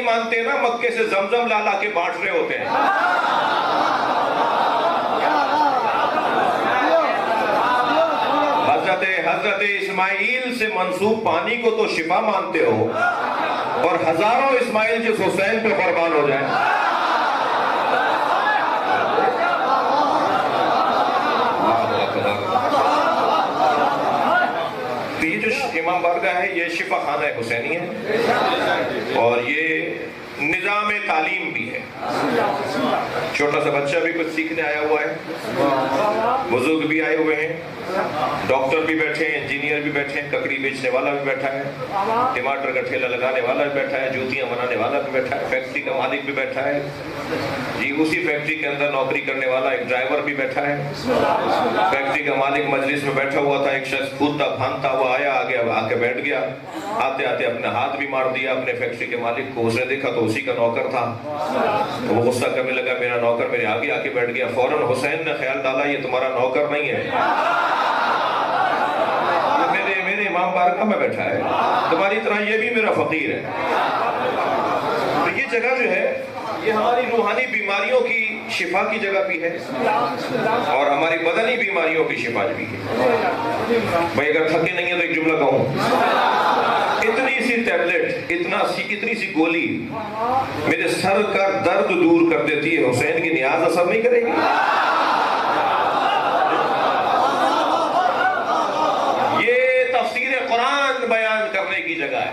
مانتے نا مکے سے زمزم لا لا کے بانٹ رہے ہوتے ہیں. حضرت اسماعیل سے منسوب پانی کو تو شفا مانتے ہو اور ہزاروں اسماعیل جس حسین پہ قربان ہو جائیں. تو یہ جو امام بارگاہ ہے یہ شفا خانہ حسینی ہے اور یہ نظام تعلیم بھی ہے. چھوٹا سا بچہ بھی کچھ سیکھنے آیا ہوا ہے, بزرگ بھی آئے ہوئے ہیں, ڈاکٹر بھی بیٹھے ہیں, انجینئر بھی بیٹھے ہیں, ککڑی بیچنے والا بھی بیٹھا ہے, ٹماٹر کا ٹھیلا لگانے والا بھی بیٹھا ہے, جوتیاں بنانے والا بھی بیٹھا ہے, فیکٹری کا مالک بھی بیٹھا ہے جی, اسی فیکٹری کے اندر نوکری کرنے والا ایک ڈرائیور بھی بیٹھا ہے. فیکٹری کا مالک مجلس میں بیٹھا ہوا تھا, ایک شخص کودتا بھانتا ہوا آیا, آ کے بیٹھ گیا, آتے آتے اپنے ہاتھ بھی مار دیا اپنے فیکٹری کے مالک کو. اس نے دیکھا تو اسی کا نوکر تھا, وہ غصہ کرنے لگا, میرا نوکر میرے آگے آ کے بیٹھ گیا. فوراً حسین نے خیال ڈالا یہ تمہارا نوکر نہیں ہے, میرے امام بارگاہ میں بیٹھا ہے, تمہاری طرح یہ بھی میرا فقیر ہے. تو یہ جگہ جو ہے یہ ہماری روحانی بیماریوں کی شفا کی جگہ بھی ہے اور ہماری بدنی بیماریوں کی شفا بھی ہے. بھائی اگر تھکے نہیں ہیں تو ایک جملہ کہوں, اتنی سی ٹیبلٹ, اتنی سی گولی میرے سر کا درد دور کر دیتی ہے, حسین کی نیاز اثر نہیں کرے گی؟ یہ تفسیر قرآن بیان کرنے کی جگہ ہے.